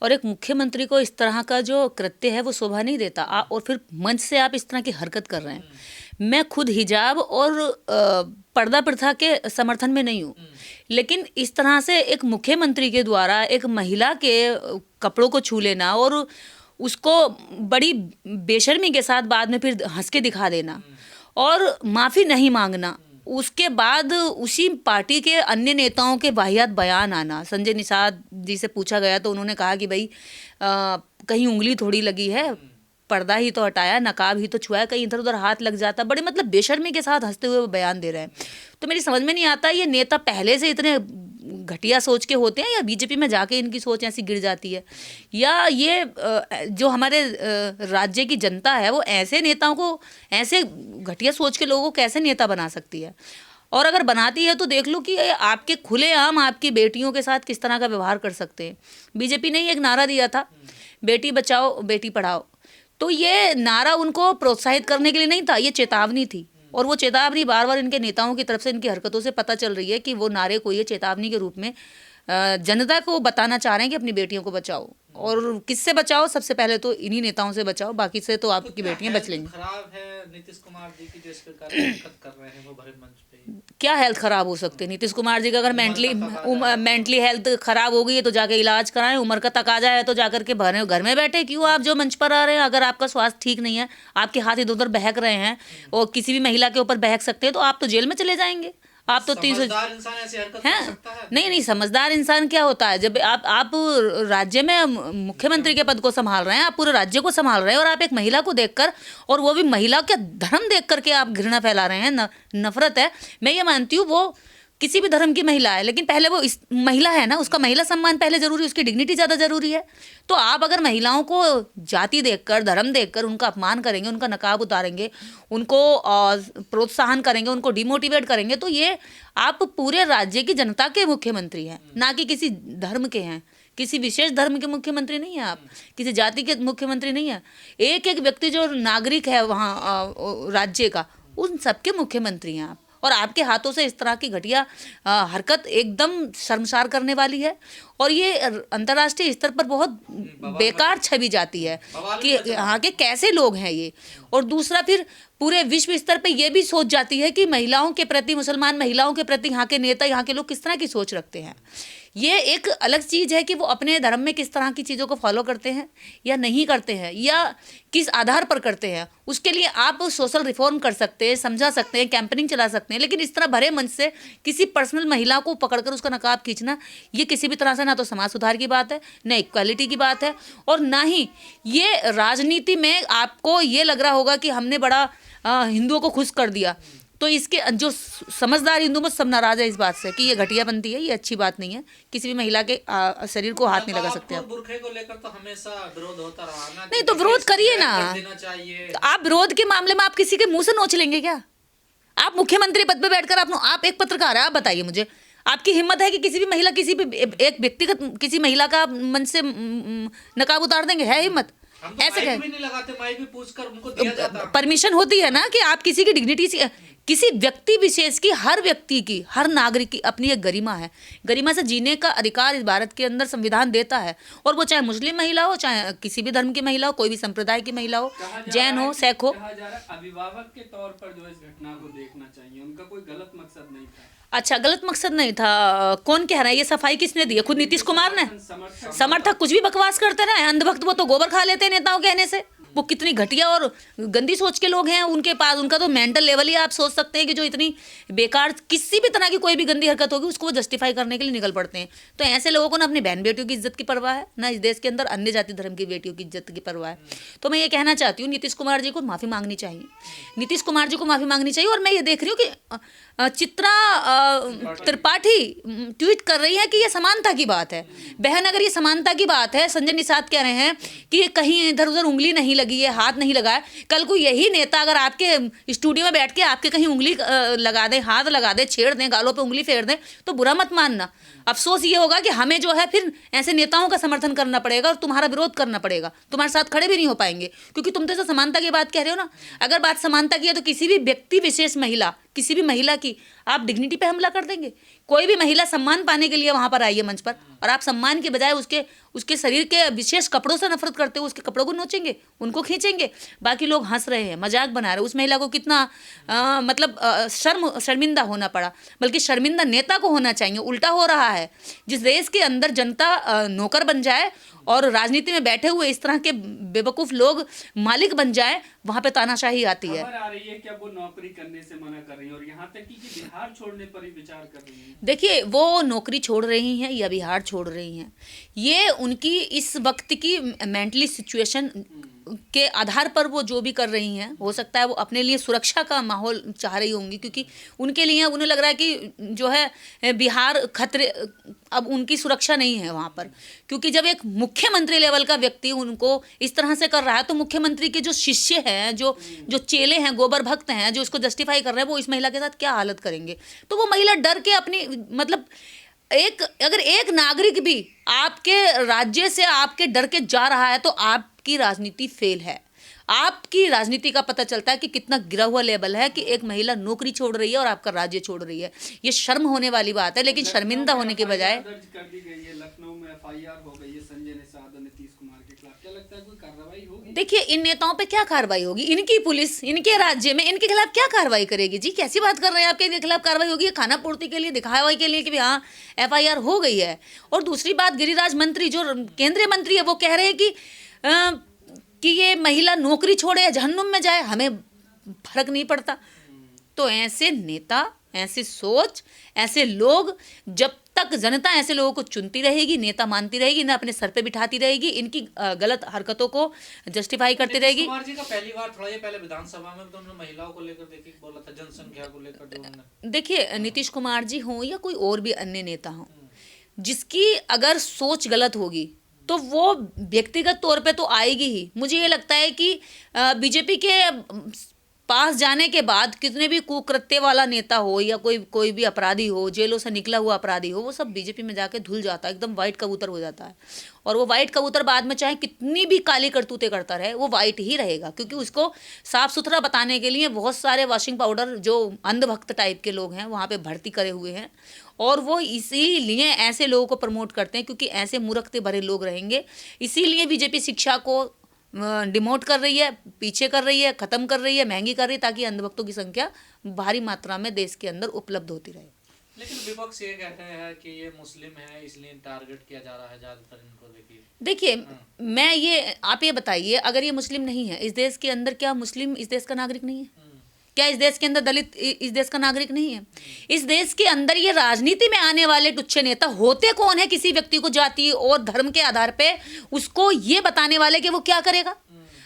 और एक मुख्यमंत्री को इस तरह का जो कृत्य है वो शोभा नहीं देता। और फिर मंच से आप इस तरह की हरकत कर रहे हैं। मैं खुद हिजाब और पर्दा प्रथा के समर्थन में नहीं हूँ, लेकिन इस तरह से एक मुख्यमंत्री के द्वारा एक महिला के कपड़ों को छू लेना और उसको बड़ी बेशर्मी के साथ बाद में फिर हंस के दिखा देना और माफ़ी नहीं मांगना, उसके बाद उसी पार्टी के अन्य नेताओं के वाहियात बयान आना। संजय निषाद जी से पूछा गया तो उन्होंने कहा कि भाई कहीं उंगली थोड़ी लगी है, पर्दा ही तो हटाया, नकाब ही तो छुआया, कहीं इधर उधर हाथ लग जाता। बड़े मतलब बेशर्मी के साथ हंसते हुए वो बयान दे रहे हैं। तो मेरी समझ में नहीं आता ये नेता पहले से इतने घटिया सोच के होते हैं या बीजेपी में जाके इनकी सोच ऐसी गिर जाती है, या ये जो हमारे राज्य की जनता है वो ऐसे नेताओं को, ऐसे घटिया सोच के लोगों को कैसे नेता बना सकती है। और अगर बनाती है तो देख लो कि आपके खुलेआम आपकी बेटियों के साथ किस तरह का व्यवहार कर सकते हैं। बीजेपी ने एक नारा दिया था, बेटी बचाओ बेटी पढ़ाओ, तो ये नारा उनको प्रोत्साहित करने के लिए नहीं था, ये चेतावनी थी। और वो चेतावनी बार बार इनके नेताओं की तरफ से, इनकी हरकतों से पता चल रही है कि वो नारे को ये चेतावनी के रूप में जनता को बताना चाह रहे हैं कि अपनी बेटियों को बचाओ। और किससे बचाओ? सबसे पहले तो इन्हीं नेताओं से बचाओ, बाकी से तो आपकी बेटियां बच लेंगी। खराब है नीतीश कुमार जी की जो इस प्रकार की हरकत कर रहे हैं वो भरे मंच पे? क्या हेल्थ खराब हो सकती है नीतीश कुमार जी का? अगर मेंटली हेल्थ खराब हो गई है तो जाके इलाज कराएं, उम्र का तकाजा है तो जाकर के घर में बैठे। क्यों आप जो मंच पर आ रहे हैं? अगर आपका स्वास्थ्य ठीक नहीं है, आपके हाथ इधर उधर बहक रहे हैं और किसी भी महिला के ऊपर बहक सकते हैं, तो आप तो जेल में चले जाएंगे। आप तो 300 इंसान ऐसी हरकत कर सकता है? नहीं, समझदार इंसान क्या होता है? जब आप राज्य में मुख्यमंत्री के पद को संभाल रहे हैं, आप पूरे राज्य को संभाल रहे हैं और आप एक महिला को देखकर, और वो भी महिला का धर्म देख करके आप घृणा फैला रहे हैं, नफरत है। मैं ये मानती हूँ वो किसी भी धर्म की महिला है, लेकिन पहले वो इस महिला है ना, उसका महिला सम्मान पहले जरूरी, उसकी डिग्निटी ज़्यादा जरूरी है। तो आप अगर महिलाओं को जाति देखकर, धर्म देखकर उनका अपमान करेंगे, उनका नकाब उतारेंगे, उनको प्रोत्साहन करेंगे, उनको डिमोटिवेट करेंगे, तो ये आप पूरे राज्य की जनता के मुख्यमंत्री हैं, ना कि किसी धर्म के हैं। किसी विशेष धर्म के मुख्यमंत्री नहीं है आप, किसी जाति के मुख्यमंत्री नहीं है। एक एक व्यक्ति जो नागरिक है वहाँ राज्य का, उन सबके मुख्यमंत्री हैं आप। और आपके हाथों से इस तरह की घटिया हरकत एकदम शर्मसार करने वाली है और ये अंतर्राष्ट्रीय स्तर पर बहुत बेकार छवि जाती है कि यहाँ के कैसे लोग हैं ये। और दूसरा फिर पूरे विश्व स्तर पे ये भी सोच जाती है कि महिलाओं के प्रति, मुसलमान महिलाओं के प्रति यहाँ के नेता, यहाँ के लोग किस तरह की सोच रखते हैं। ये एक अलग चीज़ है कि वो अपने धर्म में किस तरह की चीज़ों को फॉलो करते हैं या नहीं करते हैं, या किस आधार पर करते हैं। उसके लिए आप सोशल रिफॉर्म कर सकते हैं, समझा सकते हैं, कैंपेनिंग चला सकते हैं, लेकिन इस तरह भरे मंच से किसी पर्सनल महिला को पकड़कर उसका नकाब खींचना, ये किसी भी तरह से ना तो समाज सुधार की बात है, ना इक्वालिटी की बात है, और ना ही ये राजनीति में आपको ये लग रहा होगा कि हमने बड़ा हिंदुओं को खुश कर दिया। तो इसके जो समझदार हिंदू मत सब नाराज है इस बात से कि ये घटिया बनती है, ये अच्छी बात नहीं है। किसी भी महिला के शरीर को हाथ नहीं लगा सकते आप। बुर्खे को लेकर तो हमेशा विरोध होता रहा ना। नहीं तो विरोध करिए ना। तो आप विरोध के मामले में आप किसी के मुंह से नोच लेंगे क्या? आप मुख्यमंत्री पद पे बैठकर आप एक पत्रकार है, आप बताइए मुझे, आपकी हिम्मत है कि किसी भी महिला, किसी भी एक व्यक्तिगत किसी महिला का मन से नकाब उतार देंगे? है हिम्मत? ऐसे माइक भी नहीं लगाते, माइक भी पूछकर उनको दिया जाता। परमिशन होती है ना कि आप किसी की डिग्निटी से, किसी व्यक्ति विशेष की, हर व्यक्ति की, हर नागरिक की अपनी एक गरिमा है। गरिमा से जीने का अधिकार इस भारत के अंदर संविधान देता है, और वो चाहे मुस्लिम महिला हो, चाहे किसी भी धर्म की महिला हो, कोई भी संप्रदाय की महिला हो, जैन हो, सिख हो। अभिभावक के तौर पर जो इस घटना को देखना चाहिए, उनका कोई गलत मकसद नहीं था। अच्छा, गलत मकसद नहीं था? कौन कह रहा है? ये सफाई किसने दी है? खुद नीतीश कुमार ने। समर्थक कुछ भी बकवास करते रहे, अंधभक्त वो तो गोबर खा लेते हैं नेताओं कहने से। वो कितनी घटिया और गंदी सोच के लोग हैं उनके पास। उनका तो मेंटल लेवल ही आप सोच सकते हैं कि जो इतनी बेकार किसी भी तरह की कोई भी गंदी हरकत होगी उसको वो जस्टिफाई करने के लिए निकल पड़ते हैं। तो ऐसे लोगों को ना अपनी बहन बेटियों की इज्जत की परवाह है, ना इस देश के अंदर अन्य जाति धर्म की बेटियों की इज्जत की परवाह है। तो मैं ये कहना चाहती हूँ, नीतीश कुमार जी को माफ़ी मांगनी चाहिए, नीतीश कुमार जी को माफ़ी मांगनी चाहिए। और मैं ये देख रही हूँ कि चित्रा त्रिपाठी ट्वीट कर रही है कि ये समानता की बात है। बहन, अगर ये समानता की बात है, संजय निषाद कह रहे हैं कि कहीं इधर उधर उंगली नहीं लगी है, हाथ नहीं लगा है, कल को यही नेता अगर आपके स्टूडियो में बैठ के आपके कहीं उंगली लगा दें, हाथ लगा दें, छेड़ दें, गालों पे उंगली फेर दें, तो बुरा मत मानना। अफसोस ये होगा कि हमें जो है फिर ऐसे नेताओं का समर्थन करना पड़ेगा और तुम्हारा विरोध करना पड़ेगा, तुम्हारे साथ खड़े भी नहीं हो पाएंगे, क्योंकि तुम तो समानता की बात कह रहे हो ना। अगर बात समानता की है तो किसी भी व्यक्ति विशेष महिला, किसी भी महिला की, आप डिग्निटी पे हमला कर देंगे? कोई भी महिला सम्मान पाने के लिए वहां पर आई है मंच पर, और आप सम्मान के बजाय उसके शरीर के विशेष कपड़ों से नफरत करते हो, उसके कपड़ों को नोचेंगे, उनको खींचेंगे। बाकी लोग हंस रहे हैं, मजाक बना रहे हैं। उस महिला को कितना शर्मिंदा होना पड़ा। बल्कि शर्मिंदा नेता को होना चाहिए। उल्टा हो रहा है। जिस देश के अंदर जनता नौकर बन जाए और राजनीति में बैठे हुए इस तरह के बेवकूफ लोग मालिक बन जाए, वहां पे तानाशाही आती है। खबर आ रही है कि अब वो नौकरी करने से मना कर रही है और यहाँ तक कि बिहार छोड़ने पर ही विचार कर रही है। देखिए, वो नौकरी छोड़ रही हैं या बिहार छोड़ रही हैं, ये उनकी इस वक्त की मेंटली सिचुएशन के आधार पर वो जो भी कर रही हैं। हो सकता है वो अपने लिए सुरक्षा का माहौल चाह रही होंगी, क्योंकि उनके लिए उन्हें लग रहा है कि जो है बिहार खतरे, अब उनकी सुरक्षा नहीं है वहाँ पर। क्योंकि जब एक मुख्यमंत्री लेवल का व्यक्ति उनको इस तरह से कर रहा है, तो मुख्यमंत्री के जो शिष्य हैं, जो चेले हैं, गोबर भक्त हैं, जो इसको जस्टिफाई कर रहे हैं, वो इस महिला के साथ क्या हालत करेंगे? तो वो महिला डर के अपनी, मतलब अगर एक नागरिक भी आपके राज्य से आपके डर के जा रहा है, तो आपकी राजनीति फेल है। आपकी राजनीति का पता चलता है कि कितना गिरा हुआ लेवल है कि एक महिला नौकरी छोड़ रही है और आपका राज्य छोड़ रही है। ये शर्म होने वाली बात है। लेकिन शर्मिंदा होने के बजाय दर्ज कर दी गई है, लखनऊ में FIR हो गई है संजय निषाद और नीतीश कुमार के खिलाफ। क्या लगता है कोई कार्रवाई होगी? देखिए, इन नेताओं पे क्या कार्रवाई होगी? इनकी पुलिस इनके राज्य में इनके खिलाफ क्या कार्रवाई करेगी? जी, कैसी बात कर रहे हैं आपके? इनके खिलाफ कार्रवाई होगी खाना पूर्ति के लिए, दिखावा के लिए कि हाँ FIR हो गई है। और दूसरी बात, गिरिराज मंत्री जो केंद्रीय मंत्री है, वो कह रहे हैं कि ये महिला नौकरी छोड़े या जहन्नुम में जाए, हमें फर्क नहीं पड़ता। तो ऐसे नेता, ऐसे सोच, ऐसे लोग, जब तक जनता ऐसे लोगों को चुनती रहेगी, नेता मानती रहेगी, ना अपने सर पे बिठाती रहेगी, इनकी गलत हरकतों को जस्टिफाई करती रहेगी। कुमार जी का पहली बार थोड़ा ये पहले विधानसभा में तो उन्होंने महिलाओं को लेकर देखिए बोला था, जनसंख्या को लेकर जो उन्होंने। देखिए, नीतीश कुमार जी हों या कोई और भी अन्य नेता हों, जिसकी अगर सोच गलत होगी तो वो व्यक्तिगत तौर पे तो आएगी ही। मुझे ये लगता है कि बीजेपी के पास जाने के बाद कितने भी कुकृत्य वाला नेता हो या कोई भी अपराधी हो, जेलों से निकला हुआ अपराधी हो, वो सब बीजेपी में जाके धुल जाता है, एकदम वाइट कबूतर हो जाता है। और वो वाइट कबूतर बाद में चाहे कितनी भी काली करतूतें करता रहे, वो वाइट ही रहेगा। क्योंकि उसको साफ सुथरा बताने के लिए बहुत सारे वॉशिंग पाउडर, जो अंधभक्त टाइप के लोग हैं, वहाँ पे भर्ती करे हुए हैं। और वो इसीलिए ऐसे लोगों को प्रमोट करते हैं, क्योंकि ऐसे मूर्खते भरे लोग रहेंगे। इसीलिए बीजेपी शिक्षा को डिमोट कर रही है, पीछे कर रही है, ख़त्म कर रही है, महंगी कर रही है, ताकि अंधभक्तों की संख्या भारी मात्रा में देश के अंदर उपलब्ध होती रहे। लेकिन विपक्ष ये कहते हैं कि ये मुस्लिम है, इसलिए टारगेट किया जा रहा है ज़्यादातर इनको। देखिए, आप ये बताइए, अगर ये मुस्लिम नहीं है इस देश के अंदर, क्या मुस्लिम इस देश का नागरिक नहीं है? क्या इस देश के अंदर दलित इस देश का नागरिक नहीं है? इस देश के अंदर ये राजनीति में आने वाले टुच्चे नेता होते कौन है? किसी व्यक्ति को जाति और धर्म के आधार पे उसको ये बताने वाले कि वो क्या करेगा।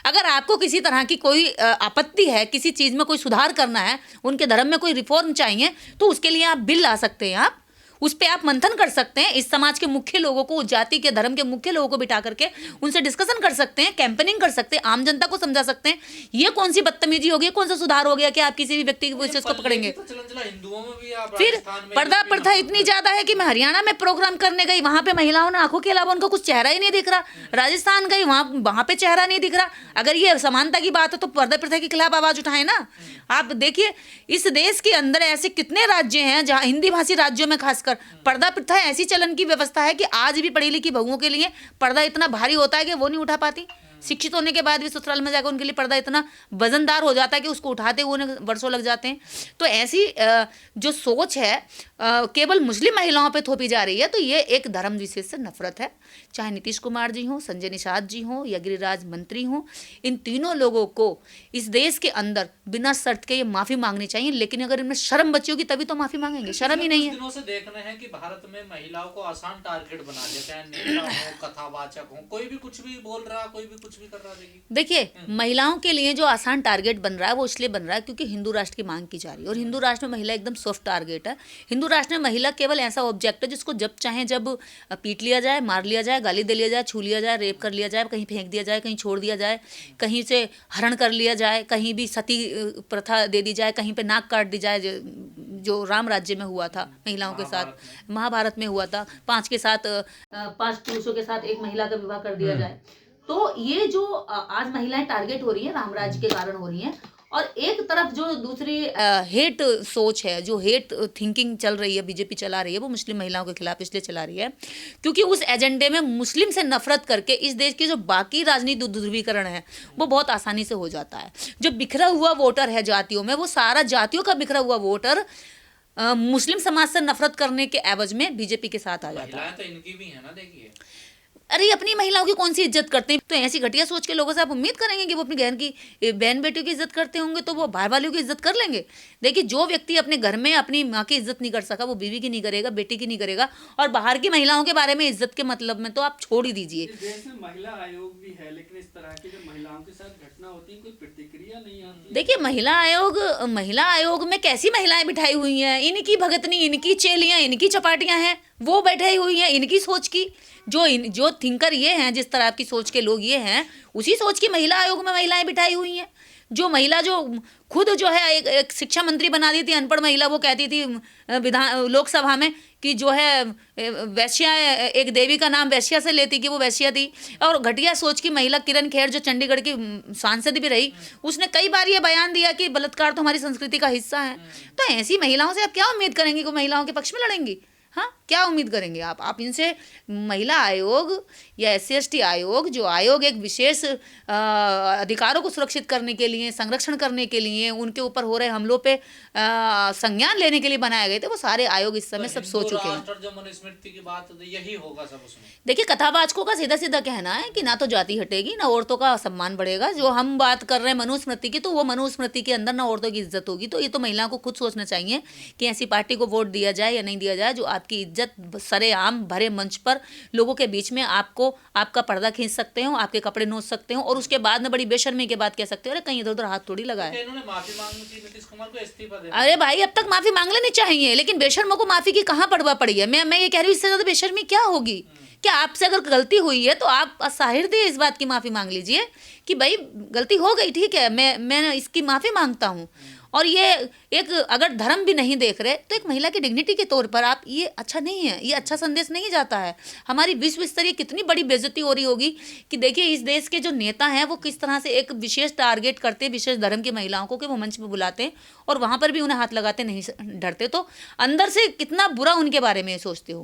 अगर आपको किसी तरह की कोई आपत्ति है, किसी चीज़ में कोई सुधार करना है, उनके धर्म में कोई रिफॉर्म चाहिए, तो उसके लिए आप बिल ला सकते हैं। आप उस पर आप मंथन कर सकते हैं। इस समाज के मुख्य लोगों को, जाति के, धर्म के मुख्य लोगों को बिठा करके उनसे डिस्कशन कर सकते हैं, कैंपेनिंग कर सकते हैं, आम जनता को समझा सकते हैं। ये कौन सी बदतमीजी होगी, कौन सा सुधार हो गया कि आप किसी भी व्यक्ति की वजह से उसको पकड़ेंगे? फिर पर्दा प्रथा इतनी ज्यादा है कि मैं हरियाणा में प्रोग्राम करने गई, वहां पे महिलाओं ने आंखों के अलावा उनका कुछ चेहरा ही नहीं दिख रहा। राजस्थान गई, वहां पे चेहरा नहीं दिख रहा। अगर ये समानता की बात है तो पर्दा प्रथा के खिलाफ आवाज उठाए ना। आप देखिए, इस देश के अंदर ऐसे कितने राज्य हैं जहां, हिंदी भाषी राज्यों में खासकर, पर्दा प्रथा ऐसी चलन की व्यवस्था है कि आज भी पढ़ी लिखी बहुओं के लिए पर्दा इतना भारी होता है कि वो नहीं उठा पाती। शिक्षित होने के बाद भी ससुराल में जाकर उनके लिए पर्दा इतना वजनदार हो जाता है कि उसको उठाते हुए उन्हें वर्षों लग जाते हैं। तो ऐसी जो सोच है केवल मुस्लिम महिलाओं पे थोपी जा रही है, तो ये एक धर्म विशेष से नफरत है। चाहे नीतीश कुमार जी हों, संजय निषाद जी हों या गिरिराज मंत्री हों, इन तीनों लोगों को इस देश के अंदर बिना शर्त के ये माफ़ी मांगनी चाहिए। लेकिन अगर इनमें शर्म बची होगी तभी तो माफ़ी मांगेंगे, शर्म ही नहीं है। दिनों से देख रहे हैं कि भारत में महिलाओं को आसान टारगेट बना दिया, चाहे नेता हो, कथावाचक हो, कोई भी कुछ भी बोल रहा, कोई भी कुछ भी कर रहा। देखिए, महिलाओं के लिए जो आसान टारगेट बन रहा है वो इसलिए बन रहा है क्योंकि हिंदू राष्ट्र की मांग की जा रही है। और हिंदू राष्ट्र में महिला एकदम सॉफ्ट टारगेट है। हिंदू राष्ट्र में महिला केवल ऐसा ऑब्जेक्ट है जिसको जब चाहे जब पीट लिया जाए, मार लिया जाए, गाली दे लिया जाए, छू लिया जाए, रेप कर लिया जाए, कहीं फेंक दिया जाए, कहीं छोड़ दिया जाए, कहीं से हरण कर लिया जाए, कहीं भी सती प्रथा दे दी जाए, कहीं पे नाक काट दी जाए, जो राम राज्य में हुआ था महिलाओं के साथ, महाभारत में हुआ था। 5 पुरुषों के साथ एक महिला का विवाह कर दिया जाए। तो ये जो आज महिलाएं टारगेट हो रही हैं, राम राज्य के कारण हो रही हैं। और एक तरफ जो दूसरी हेट सोच है, जो हेट थिंकिंग चल रही है, बीजेपी चला रही है, वो मुस्लिम महिलाओं के खिलाफ इसलिए चला रही है क्योंकि उस एजेंडे में मुस्लिम से नफरत करके इस देश की जो बाकी राजनीतिक ध्रुवीकरण है वो बहुत आसानी से हो जाता है। जो बिखरा हुआ वोटर है जातियों में, वो सारा जातियों का बिखरा हुआ वोटर मुस्लिम समाज से नफरत करने के एवज में बीजेपी के साथ आ जाता है। महिलाएं तो इनकी भी है ना, देखिए। अरे अपनी महिलाओं की कौन सी इज्जत करते हैं? तो ऐसी घटिया सोच के लोगों से आप उम्मीद करेंगे कि वो अपनी बहन बेटियों की इज्जत करते होंगे तो वो बाहर वालों की इज्जत कर लेंगे? देखिए, जो व्यक्ति अपने घर में अपनी माँ की इज्जत नहीं कर सका, वो बीवी की नहीं करेगा, बेटी की नहीं करेगा, और बाहर की महिलाओं के बारे में इज्जत के मतलब में तो आप छोड़ ही दीजिए। इस देश में महिला आयोग भी है, लेकिन इस तरह की जो महिलाओं के साथ घटना होती है कोई प्रतिक्रिया नहीं आती। देखिए, महिला आयोग में कैसी महिलाएं बिठाई हुई हैं? इनकी भगतनी, इनकी चेलियां, इनकी चपाटियां हैं, वो बैठाई हुई हैं इनकी सोच की। जो थिंकर ये हैं, जिस तरह की सोच के लोग ये हैं, उसी सोच की महिला आयोग में महिलाएं बिठाई हुई हैं। जो महिला जो खुद जो है एक शिक्षा मंत्री बना दी थी, अनपढ़ महिला, वो कहती थी लोकसभा में कि जो है वैश्या, एक देवी का नाम वैश्या से लेती कि वो वैश्या थी। और घटिया सोच की महिला किरण खेर, जो चंडीगढ़ की सांसद भी रही, उसने कई बार ये बयान दिया कि बलात्कार तो हमारी संस्कृति का हिस्सा है। तो ऐसी महिलाओं से आप क्या उम्मीद करेंगे कि महिलाओं के पक्ष में लड़ेंगी? हाँ, क्या उम्मीद करेंगे आप इनसे? महिला आयोग या SC/ST आयोग, जो आयोग एक विशेष अधिकारों को सुरक्षित करने के लिए, संरक्षण करने के लिए, उनके ऊपर हो रहे हमलों पे संज्ञान लेने के लिए बनाए गए थे, वो सारे आयोग इस समय सब सो चुके हैं। जो मनुस्मृति की बात यही होगा सब उसमें। देखिए, कथावाचकों का सीधा सीधा कहना है कि ना तो जाति हटेगी, ना औरतों का सम्मान बढ़ेगा। जो हम बात कर रहे हैं मनुस्मृति की, तो वो मनुस्मृति के अंदर ना औरतों की इज्जत होगी। तो ये तो महिलाओं को खुद सोचना चाहिए कि ऐसी पार्टी को वोट दिया जाए या नहीं दिया जाए, जो आपकी इज्जत सरेआम भरे मंच पर लोगों के बीच में आपका पर्दा खींच सकते हो, आपके कपड़े नोच सकते हो, और उसके बाद में बड़ी बेशर्मी के बाद कह सकते हो अरे कहीं इधर उधर हाथ थोड़ी लगा है। इन्होंने माफी मांगनी थी नीतीश कुमार को, इस्तीफा देना। अरे भाई, अब तक माफी मांग लेनी चाहिए, लेकिन बेशर्मों को माफी की कहाँ पड़वा पड़ी है? मैं ये कह रही हूँ, इससे ज्यादा बेशर्मी क्या होगी? क्या आपसे अगर गलती हुई है तो आप साहिर दिए इस बात की माफी मांग लीजिए कि भाई गलती हो गई, ठीक है, मैं इसकी माफी मांगता हूँ। और ये एक, अगर धर्म भी नहीं देख रहे तो एक महिला की डिग्निटी के तौर पर आप, ये अच्छा नहीं है, ये अच्छा संदेश नहीं जाता है। हमारी विश्व स्तरीय कितनी बड़ी बेइज्जती हो रही होगी कि देखिए इस देश के जो नेता हैं वो किस तरह से एक विशेष टारगेट करते हैं विशेष धर्म की महिलाओं को, कि वो मंच पर बुलाते हैं और वहाँ पर भी उन्हें हाथ लगाते नहीं डरते। तो अंदर से कितना बुरा उनके बारे में सोचते होंगे।